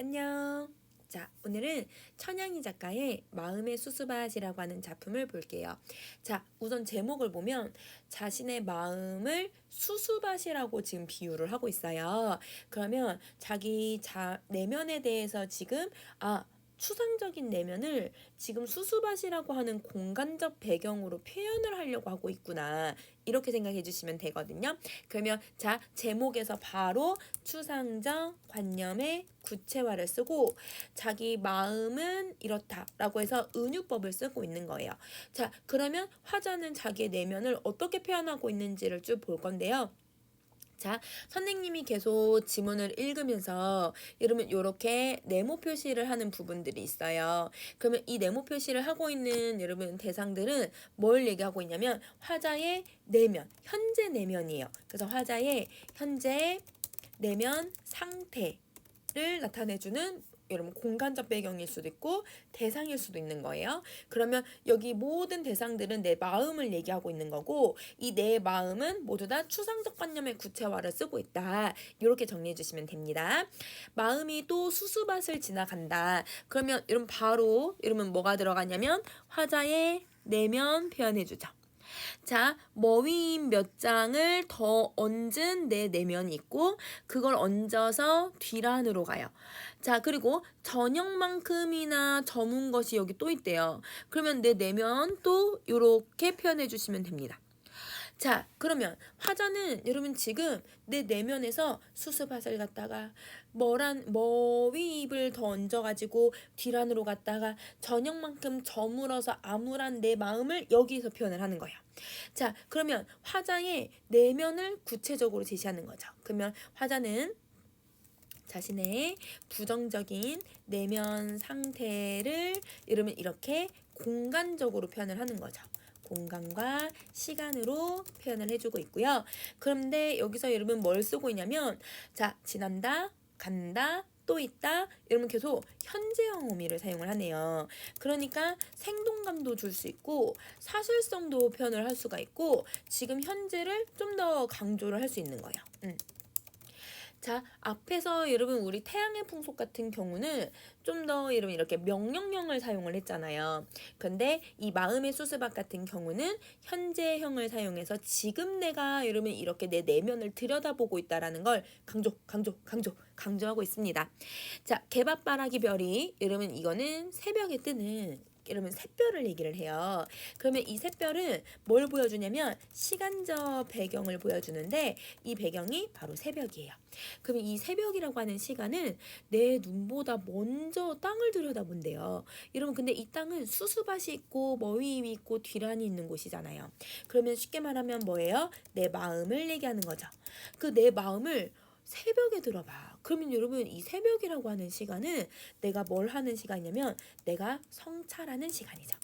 안녕. 자, 오늘은 천양희 작가의 마음의 수수밭이라고 하는 작품을 볼게요. 자, 우선 제목을 보면 자신의 마음을 수수밭이라고 지금 비유를 하고 있어요. 그러면 자기 내면에 대해서 지금 추상적인 내면을 지금 수수밭이라고 하는 공간적 배경으로 표현을 하려고 하고 있구나. 이렇게 생각해 주시면 되거든요. 그러면 자, 제목에서 바로 추상적 관념의 구체화를 쓰고 자기 마음은 이렇다라고 해서 은유법을 쓰고 있는 거예요. 자, 그러면 화자는 자기의 내면을 어떻게 표현하고 있는지를 쭉 볼 건데요. 자, 선생님이 계속 지문을 읽으면서 여러분 이렇게 네모 표시를 하는 부분들이 있어요. 그러면 이 네모 표시를 하고 있는 여러분 대상들은 뭘 얘기하고 있냐면 화자의 내면, 현재 내면이에요. 그래서 화자의 현재 내면 상태를 나타내주는 여러분 공간적 배경일 수도 있고 대상일 수도 있는 거예요. 그러면 여기 모든 대상들은 내 마음을 얘기하고 있는 거고 이 내 마음은 모두 다 추상적 관념의 구체화를 쓰고 있다. 이렇게 정리해 주시면 됩니다. 마음이 또 수수밭을 지나간다. 그러면 여러분 바로 여러분 뭐가 들어가냐면 화자의 내면 표현해 주죠. 자, 머위인 몇 장을 더 얹은 내 내면이 있고 그걸 얹어서 뒤란으로 가요. 자, 그리고 저녁만큼이나 저문 것이 여기 또 있대요. 그러면 내 내면 또 이렇게 표현해 주시면 됩니다. 자, 그러면 화자는 여러분 지금 내 내면에서 수수밭을 갖다가 머위입을 더 얹어가지고 뒤란으로 갔다가 저녁만큼 저물어서 암울한 내 마음을 여기서 표현을 하는 거예요. 자, 그러면 화자의 내면을 구체적으로 제시하는 거죠. 그러면 화자는 자신의 부정적인 내면 상태를 여러분 이렇게 공간적으로 표현을 하는 거죠. 공간과 시간으로 표현을 해주고 있고요. 그런데 여기서 여러분 뭘 쓰고 있냐면 자, 지난다, 간다, 또 있다. 여러분 계속 현재형 어미를 사용을 하네요. 그러니까 생동감도 줄 수 있고 사실성도 표현을 할 수가 있고 지금 현재를 좀 더 강조를 할 수 있는 거예요. 자, 앞에서 여러분 우리 태양의 풍속 같은 경우는 좀 더 여러분 이렇게 명령형을 사용을 했잖아요. 근데 이 마음의 수수밭 같은 경우는 현재형을 사용해서 지금 내가 여러분 이렇게 내 내면을 들여다보고 있다라는 걸 강조하고 있습니다. 자, 개밥바라기 별이 여러분 이거는 새벽에 뜨는 여러분 샛별을 얘기를 해요. 그러면 이 샛별은 뭘 보여주냐면 시간적 배경을 보여주는데 이 배경이 바로 새벽이에요. 그러면 이 새벽이라고 하는 시간은 내 눈보다 먼저 땅을 들여다본대요. 여러분 근데 이 땅은 수수밭이 있고 머위임이 있고 뒤란이 있는 곳이잖아요. 그러면 쉽게 말하면 뭐예요? 내 마음을 얘기하는 거죠. 그 내 마음을 새벽에 들어봐. 그러면 여러분 이 새벽이라고 하는 시간은 내가 뭘 하는 시간이냐면 내가 성찰하는 시간이죠.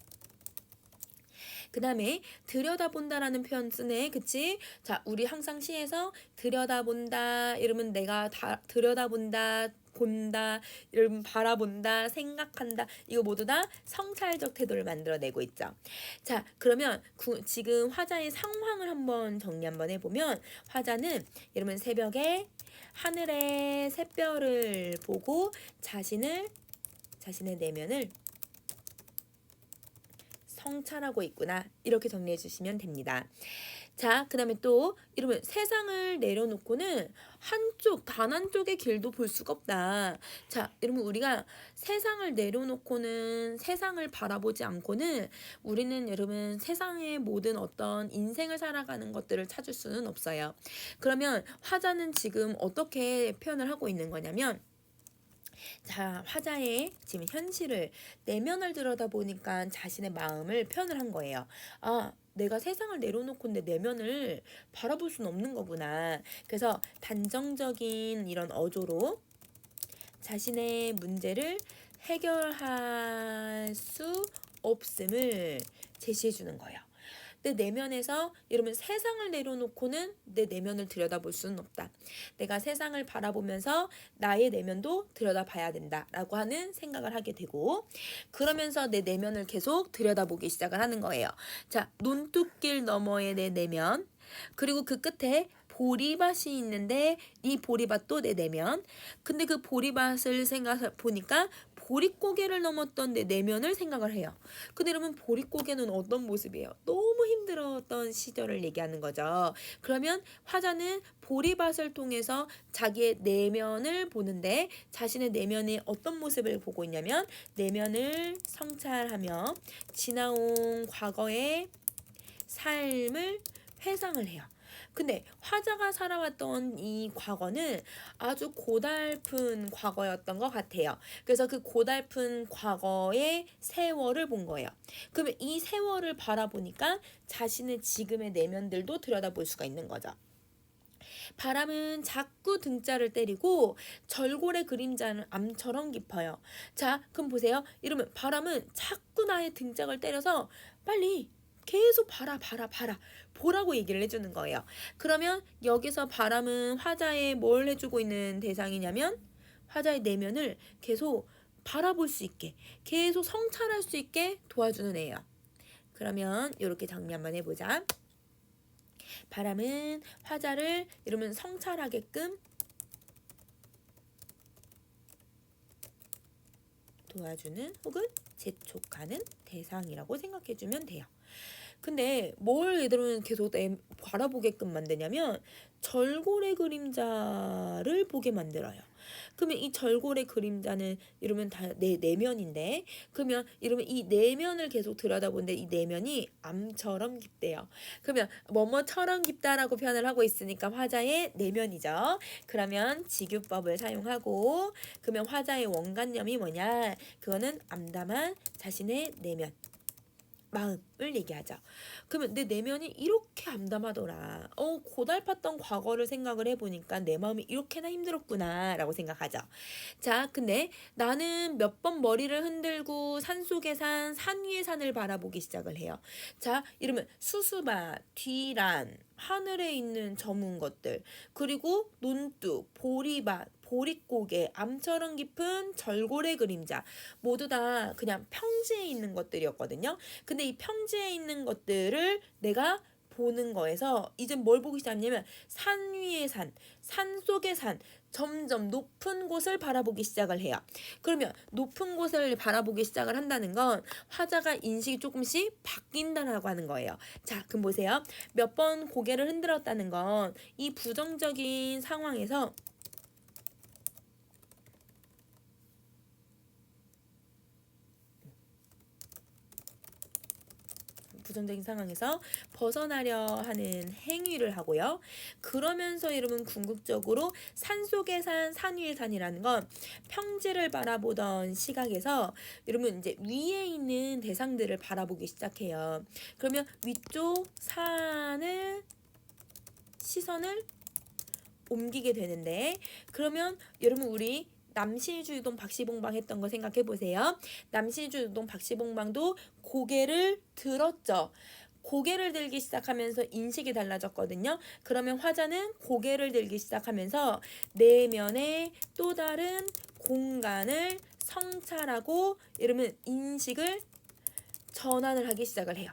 그 다음에 들여다본다라는 표현 쓰네. 그치? 자, 우리 항상 시에서 들여다본다 이러면 내가 다 들여다본다 본다, 여러분 바라본다, 생각한다 이거 모두 다 성찰적 태도를 만들어내고 있죠. 자, 그러면 지금 화자의 상황을 한번 정리 한번 해보면 화자는 여러분 새벽에 하늘의 샛별을 보고 자신의 내면을 성찰하고 있구나 이렇게 정리해 주시면 됩니다. 자, 그 다음에 또 이러면 세상을 내려놓고는 단 한쪽의 길도 볼 수가 없다. 자, 여러분 우리가 세상을 내려놓고는 세상을 바라보지 않고는 우리는 여러분 세상의 모든 어떤 인생을 살아가는 것들을 찾을 수는 없어요. 그러면 화자는 지금 어떻게 표현을 하고 있는 거냐면 자, 화자의 지금 현실을 내면을 들여다보니까 자신의 마음을 표현을 한 거예요. 내가 세상을 내려놓고 내 내면을 바라볼 수는 없는 거구나. 그래서 단정적인 이런 어조로 자신의 문제를 해결할 수 없음을 제시해 주는 거예요. 내 내면에서 여러분 세상을 내려놓고는 내 내면을 들여다볼 수는 없다. 내가 세상을 바라보면서 나의 내면도 들여다봐야 된다라고 하는 생각을 하게 되고 그러면서 내 내면을 계속 들여다보기 시작을 하는 거예요. 자, 논뚝길 너머의 내 내면 그리고 그 끝에 보리밭이 있는데 이 보리밭도 내 내면. 근데 그 보리밭을 생각해 보니까 보릿고개를 넘었던 내 내면을 생각을 해요. 근데 여러분 보릿고개는 어떤 모습이에요? 너무 힘들었던 시절을 얘기하는 거죠. 그러면 화자는 보리밭을 통해서 자기의 내면을 보는데 자신의 내면의 어떤 모습을 보고 있냐면 내면을 성찰하며 지나온 과거의 삶을 회상을 해요. 근데 화자가 살아왔던 이 과거는 아주 고달픈 과거였던 것 같아요. 그래서 그 고달픈 과거의 세월을 본 거예요. 그러면 이 세월을 바라보니까 자신의 지금의 내면들도 들여다볼 수가 있는 거죠. 바람은 자꾸 등자를 때리고 절골의 그림자는 암처럼 깊어요. 자, 그럼 보세요. 이러면 바람은 자꾸 나의 등짝을 때려서 빨리 계속 봐라 보라고 얘기를 해주는 거예요. 그러면 여기서 바람은 화자에 뭘 해주고 있는 대상이냐면 화자의 내면을 계속 바라볼 수 있게 계속 성찰할 수 있게 도와주는 애예요. 그러면 이렇게 정리 한번 해보자. 바람은 화자를 이러면 성찰하게끔 도와주는 혹은 재촉하는 대상이라고 생각해주면 돼요. 근데 뭘 얘들은 계속 바라보게끔 만드냐면 절골의 그림자를 보게 만들어요. 그러면 이 절골의 그림자는 이러면 다 내 내면인데 그러면 이러면 이 내면을 계속 들여다보는데 이 내면이 암처럼 깊대요. 그러면 뭐뭐처럼 깊다라고 표현을 하고 있으니까 화자의 내면이죠. 그러면 직유법을 사용하고 그러면 화자의 원관념이 뭐냐? 그거는 암담한 자신의 내면. 마음을 얘기하죠. 그러면 내 내면이 이렇게 암담하더라. 고달팠던 과거를 생각을 해보니까 내 마음이 이렇게나 힘들었구나 라고 생각하죠. 자, 근데 나는 몇 번 머리를 흔들고 산속의 산 위의 산을 바라보기 시작을 해요. 자, 이러면 수수밭, 뒤란, 하늘에 있는 저문 것들, 그리고 논둑, 보리밭, 보릿고개, 암처럼 깊은 절골의 그림자 모두 다 그냥 평지에 있는 것들이었거든요. 근데 이 평지에 있는 것들을 내가 보는 거에서 이제 뭘 보기 시작하냐면 산 위의 산 속의 산, 점점 높은 곳을 바라보기 시작을 해요. 그러면 높은 곳을 바라보기 시작을 한다는 건 화자가 인식이 조금씩 바뀐다라고 하는 거예요. 자, 그럼 보세요. 몇 번 고개를 흔들었다는 건 이 부정적인 상황에서 부정적인 상황에서 벗어나려 하는 행위를 하고요. 그러면서 여러분 궁극적으로 산속의 산 위의 산이라는 건 평지를 바라보던 시각에서 여러분 이제 위에 있는 대상들을 바라보기 시작해요. 그러면 위쪽 산을 시선을 옮기게 되는데 그러면 여러분 우리 남시주동 박시봉방 했던 거 생각해 보세요. 남시주동 박시봉방도 고개를 들었죠. 고개를 들기 시작하면서 인식이 달라졌거든요. 그러면 화자는 고개를 들기 시작하면서 내면의 또 다른 공간을 성찰하고 이러면 인식을 전환을 하기 시작을 해요.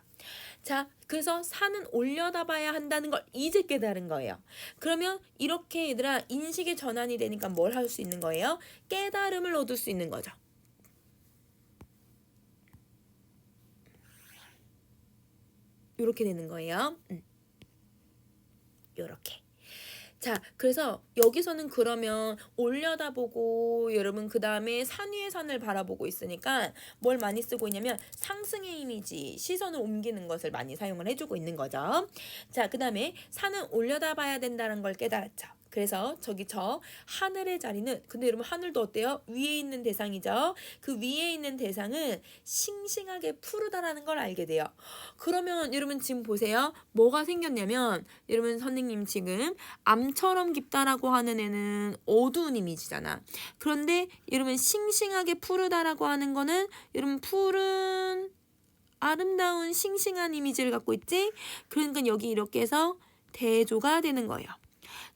자, 그래서 산은 올려다봐야 한다는 걸 이제 깨달은 거예요. 그러면 이렇게 얘들아 인식의 전환이 되니까 뭘 할 수 있는 거예요? 깨달음을 얻을 수 있는 거죠. 이렇게 되는 거예요. 이렇게. 자, 그래서 여기서는 그러면 올려다보고 여러분 그 다음에 산 위의 산을 바라보고 있으니까 뭘 많이 쓰고 있냐면 상승의 이미지, 시선을 옮기는 것을 많이 사용을 해주고 있는 거죠. 자, 그 다음에 산은 올려다봐야 된다는 걸 깨달았죠. 그래서 저기 저 하늘의 자리는 근데 여러분 하늘도 어때요? 위에 있는 대상이죠. 그 위에 있는 대상은 싱싱하게 푸르다라는 걸 알게 돼요. 그러면 여러분 지금 보세요. 뭐가 생겼냐면 여러분 선생님 지금 암처럼 깊다라고 하는 애는 어두운 이미지잖아. 그런데 여러분 싱싱하게 푸르다라고 하는 거는 여러분 푸른 아름다운 싱싱한 이미지를 갖고 있지. 그러니까 여기 이렇게 해서 대조가 되는 거예요.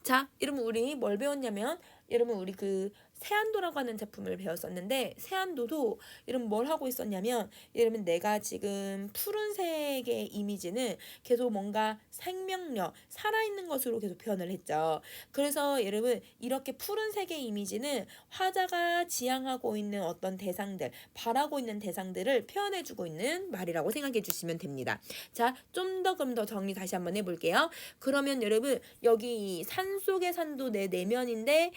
자, 여러분 우리 뭘 배웠냐면 여러분 우리 그 세안도라고 하는 작품을 배웠었는데 세안도도 여러분 뭘 하고 있었냐면 여러분 내가 지금 푸른색의 이미지는 계속 뭔가 생명력, 살아있는 것으로 계속 표현을 했죠. 그래서 여러분 이렇게 푸른색의 이미지는 화자가 지향하고 있는 어떤 대상들, 바라고 있는 대상들을 표현해주고 있는 말이라고 생각해 주시면 됩니다. 자, 좀 더 그럼 더 정리 다시 한번 해볼게요. 그러면 여러분 여기 산 속의 산도 내 내면인데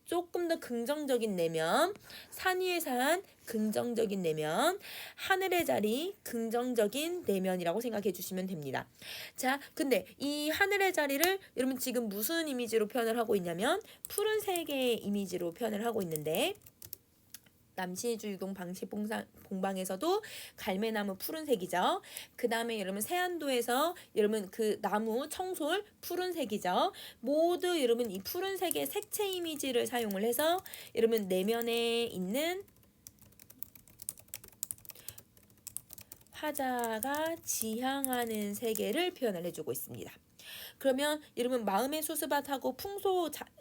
조금 더 긍정적인 내면, 산 위의 산 긍정적인 내면, 하늘의 자리 긍정적인 내면이라고 생각해 주시면 됩니다. 자, 근데 이 하늘의 자리를 여러분 지금 무슨 이미지로 표현을 하고 있냐면 푸른색의 이미지로 표현을 하고 있는데 남신의 주유동 방시봉방에서도 갈매나무 푸른색이죠. 그 다음에 여러분 세안도에서 여러분 그 나무 청솔 푸른색이죠. 모두 여러분 이 푸른색의 색채 이미지를 사용을 해서 여러분 내면에 있는 화자가 지향하는 세계를 표현을 해주고 있습니다. 그러면 여러분 마음의 수수밭하고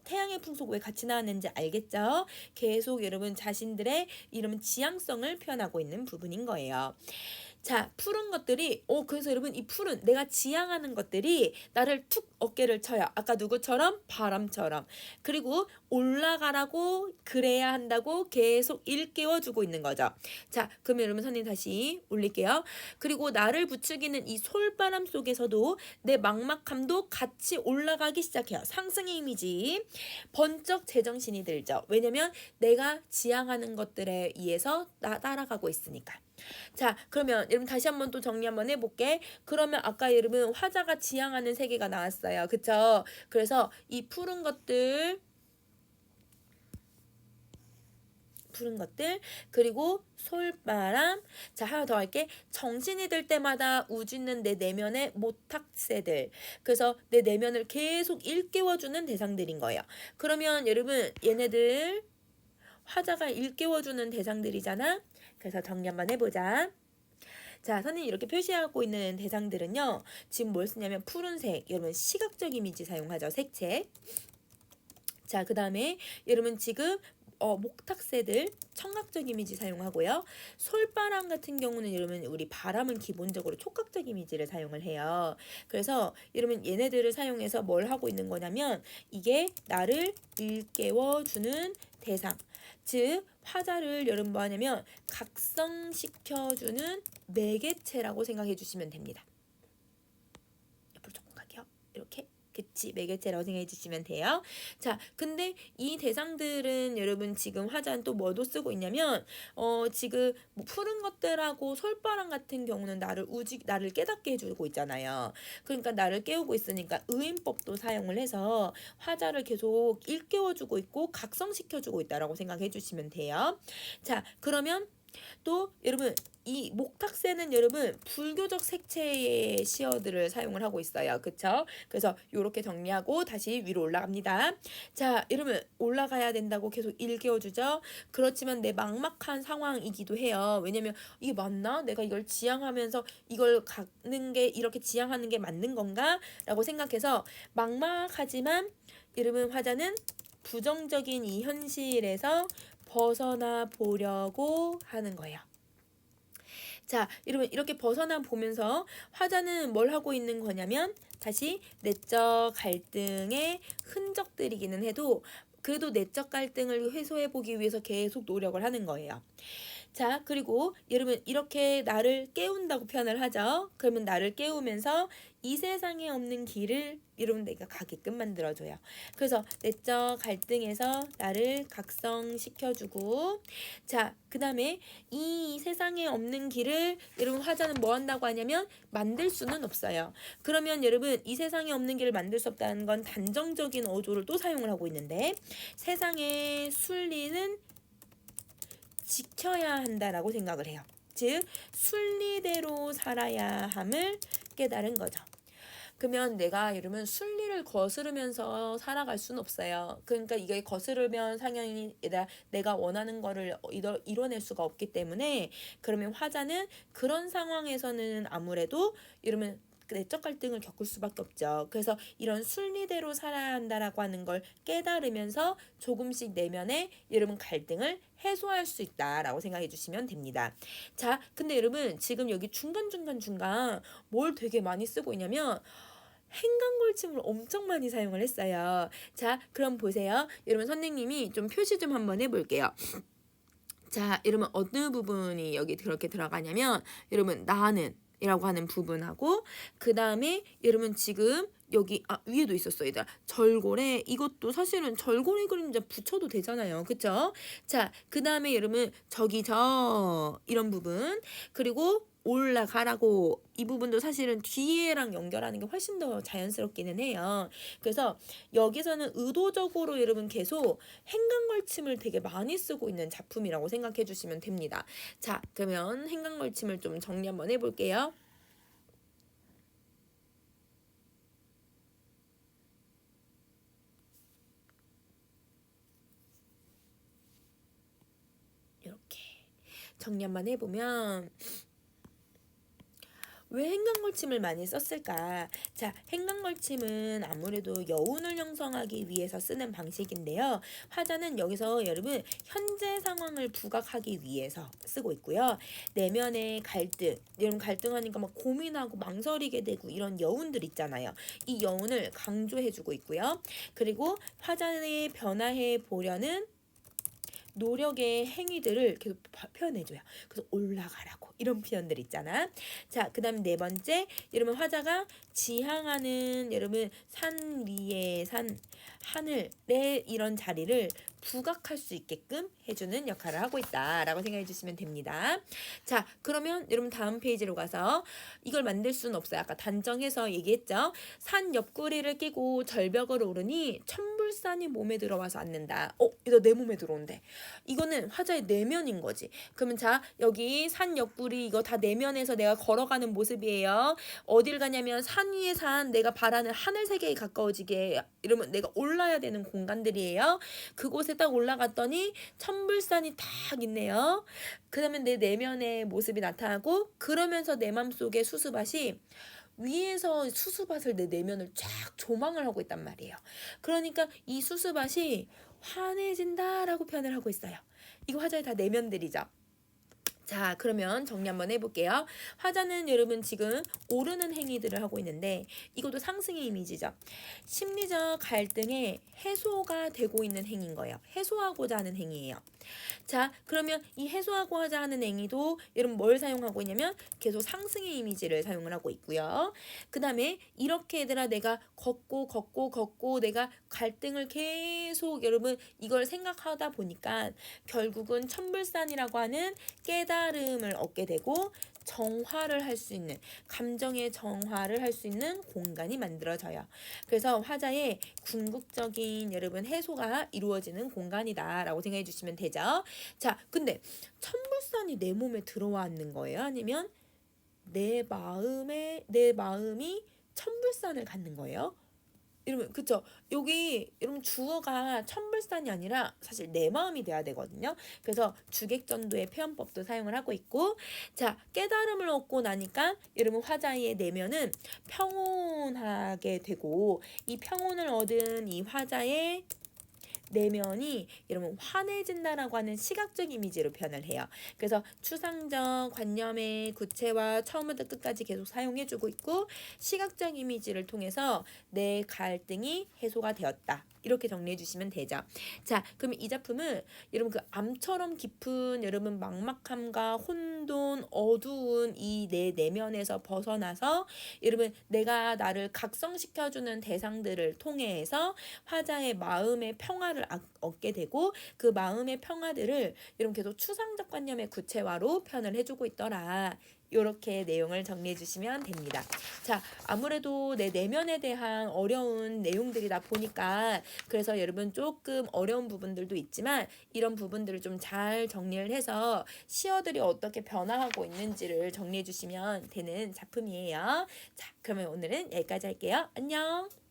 태양의 풍속 왜 같이 나왔는지 알겠죠? 계속 여러분 자신들의 이런 지향성을 표현하고 있는 부분인 거예요. 자, 푸른 것들이 그래서 여러분 이 푸른 내가 지향하는 것들이 나를 툭 어깨를 쳐요. 아까 누구처럼? 바람처럼. 그리고 올라가라고 그래야 한다고 계속 일깨워주고 있는 거죠. 자, 그러면 여러분 선생님 다시 올릴게요. 그리고 나를 부추기는 이 솔바람 속에서도 내 막막함도 같이 올라가기 시작해요. 상승의 이미지. 번쩍 제정신이 들죠. 왜냐면 내가 지향하는 것들에 의해서 따라가고 있으니까. 자, 그러면 여러분 다시 한번 또 정리 한번 해볼게. 그러면 아까 여러분 화자가 지향하는 세계가 나왔어요. 그쵸? 그래서 이 푸른 것들 그리고 솔바람. 자, 하나 더 할게. 정신이 들 때마다 우주는 내 내면의 모탁새들. 그래서 내 내면을 계속 일깨워주는 대상들인 거예요. 그러면 여러분 얘네들 화자가 일깨워주는 대상들이잖아. 그래서 정리 한번 해보자. 자, 선생님이 이렇게 표시하고 있는 대상들은요. 지금 뭘 쓰냐면 푸른색, 여러분 시각적 이미지 사용하죠. 색채. 자, 그 다음에 여러분 지금 목탁새들 청각적 이미지 사용하고요. 솔바람 같은 경우는 여러분 우리 바람은 기본적으로 촉각적 이미지를 사용을 해요. 그래서 여러분 얘네들을 사용해서 뭘 하고 있는 거냐면 이게 나를 일깨워주는 대상. 즉 화자를 여러분 뭐 하냐면 각성시켜주는 매개체라고 생각해 주시면 됩니다. 옆으로 조금 갈게요. 이렇게. 그치, 매개체라고 생각해 주시면 돼요. 자, 근데 이 대상들은 여러분 지금 화자는 또 뭐도 쓰고 있냐면 지금 뭐 푸른 것들하고 솔바람 같은 경우는 나를 깨닫게 해주고 있잖아요. 그러니까 나를 깨우고 있으니까 의인법도 사용을 해서 화자를 계속 일깨워주고 있고 각성시켜주고 있다라고 생각해 주시면 돼요. 자, 그러면 또 여러분 이 목탁새는 여러분 불교적 색채의 시어들을 사용을 하고 있어요. 그쵸? 그래서 이렇게 정리하고 다시 위로 올라갑니다. 자, 여러분 올라가야 된다고 계속 일깨워주죠. 그렇지만 내 막막한 상황이기도 해요. 왜냐면 이게 맞나? 내가 이걸 지향하면서 이걸 가는 게 이렇게 지향하는 게 맞는 건가? 라고 생각해서 막막하지만 여러분 화자는 부정적인 이 현실에서 벗어나 보려고 하는 거예요. 자, 여러분 이렇게 벗어나 보면서 화자는 뭘 하고 있는 거냐면 다시 내적 갈등의 흔적들이기는 해도 그래도 내적 갈등을 해소해 보기 위해서 계속 노력을 하는 거예요. 자, 그리고 여러분 이렇게 나를 깨운다고 표현을 하죠. 그러면 나를 깨우면서 이 세상에 없는 길을 여러분 내가 가게끔 만들어줘요. 그래서 내적 갈등에서 나를 각성시켜주고 자, 그 다음에 이 세상에 없는 길을 여러분 화자는 뭐 한다고 하냐면 만들 수는 없어요. 그러면 여러분 이 세상에 없는 길을 만들 수 없다는 건 단정적인 어조를 또 사용을 하고 있는데 세상의 순리는 지켜야 한다라고 생각을 해요. 즉 순리대로 살아야 함을 깨달은 거죠. 그러면 내가 여러분 순리를 거스르면서 살아갈 수는 없어요. 그러니까 이게 거스르면 상향이 내가 원하는 거를 이뤄낼 수가 없기 때문에 그러면 화자는 그런 상황에서는 아무래도 여러분 내적 갈등을 겪을 수밖에 없죠. 그래서 이런 순리대로 살아야 한다라고 하는 걸 깨달으면서 조금씩 내면의 여러분 갈등을 해소할 수 있다라고 생각해 주시면 됩니다. 자, 근데 여러분 지금 여기 중간 뭘 되게 많이 쓰고 있냐면 행간걸침을 엄청 많이 사용을 했어요. 자, 그럼 보세요. 여러분 선생님이 좀 표시 좀 한번 해볼게요. 자, 여러분 어느 부분이 여기 그렇게 들어가냐면 여러분 나는 이라고 하는 부분하고 그 다음에 여러분 지금 여기 위에도 있었어요. 얘들아. 절골에 이것도 사실은 절골의 그림자 붙여도 되잖아요. 그쵸? 자, 그 다음에 여러분 저기 저 이런 부분 그리고 올라가라고 이 부분도 사실은 뒤에랑 연결하는 게 훨씬 더 자연스럽기는 해요. 그래서 여기서는 의도적으로 여러분 계속 행간걸침을 되게 많이 쓰고 있는 작품이라고 생각해 주시면 됩니다. 자, 그러면 행간걸침을 좀 정리 한번 해볼게요. 이렇게 정리 한번 해보면 왜 행간걸침을 많이 썼을까? 자, 행간걸침은 아무래도 여운을 형성하기 위해서 쓰는 방식인데요. 화자는 여기서 여러분 현재 상황을 부각하기 위해서 쓰고 있고요. 내면의 갈등, 여러분 갈등하니까 막 고민하고 망설이게 되고 이런 여운들 있잖아요. 이 여운을 강조해주고 있고요. 그리고 화자의 변화해 보려는 노력의 행위들을 계속 표현해줘요. 그래서 올라가라고 이런 표현들 있잖아. 자, 그 다음 네 번째, 여러분 화자가 지향하는 여러분 산 위에 산 하늘의 이런 자리를 부각할 수 있게끔 해주는 역할을 하고 있다라고 생각해 주시면 됩니다. 자, 그러면 여러분 다음 페이지로 가서 이걸 만들 수는 없어요. 아까 단정해서 얘기했죠. 산 옆구리를 끼고 절벽을 오르니 천불산이 몸에 들어와서 앉는다. 이거 내 몸에 들어온대. 이거는 화자의 내면인 거지. 그러면 자, 여기 산 옆구리 이거 다 내면에서 내가 걸어가는 모습이에요. 어딜 가냐면 산 위에 산 내가 바라는 하늘 세계에 가까워지게 이러면 내가 올라야 되는 공간들이에요. 그곳에 딱 올라갔더니 천불산이 딱 있네요. 그 다음에 내 내면의 모습이 나타나고 그러면서 내 맘속에 수수밭이 위에서 수수밭을 내 내면을 쫙 조망을 하고 있단 말이에요. 그러니까 이 수수밭이 환해진다라고 표현을 하고 있어요. 이거 화자의 다 내면들이죠. 자, 그러면 정리 한번 해볼게요. 화자는 여러분 지금 오르는 행위들을 하고 있는데 이것도 상승의 이미지죠. 심리적 갈등의 해소가 되고 있는 행위인 거예요. 해소하고자 하는 행위예요. 자, 그러면 이 해소하고자 하는 행위도 여러분 뭘 사용하고 있냐면 계속 상승의 이미지를 사용을 하고 있고요. 그 다음에 이렇게 얘들아 내가 걷고 내가 갈등을 계속 여러분 이걸 생각하다 보니까 결국은 천불산이라고 하는 깨달음을 얻게 되고 정화를 할 수 있는 감정의 정화를 할 수 있는 공간이 만들어져요. 그래서 화자의 궁극적인 여러분 해소가 이루어지는 공간이다라고 생각해 주시면 되죠. 자, 근데 천불산이 내 몸에 들어왔는 거예요? 아니면 내 마음이 천불산을 갖는 거예요? 이러면 그쵸? 여기 여러분 주어가 천불산이 아니라 사실 내 마음이 돼야 되거든요. 그래서 주객전도의 표현법도 사용을 하고 있고 자 깨달음을 얻고 나니까 여러분 화자의 내면은 평온하게 되고 이 평온을 얻은 이 화자의 내면이 여러분 환해진다라고 하는 시각적 이미지로 표현을 해요. 그래서 추상적 관념의 구체화 처음부터 끝까지 계속 사용해주고 있고 시각적 이미지를 통해서 내 갈등이 해소가 되었다. 이렇게 정리해 주시면 되죠. 자, 그럼 이 작품은 여러분 그 암처럼 깊은 여러분 막막함과 혼돈, 어두운 이 내 내면에서 벗어나서 여러분 내가 나를 각성시켜주는 대상들을 통해서 화자의 마음의 평화를 얻게 되고 그 마음의 평화들을 여러분 계속 추상적 관념의 구체화로 표현을 해주고 있더라. 이렇게 내용을 정리해 주시면 됩니다. 자, 아무래도 내 내면에 대한 어려운 내용들이다 보니까 그래서 여러분 조금 어려운 부분들도 있지만 이런 부분들을 좀 잘 정리를 해서 시어들이 어떻게 변화하고 있는지를 정리해 주시면 되는 작품이에요. 자, 그러면 오늘은 여기까지 할게요. 안녕.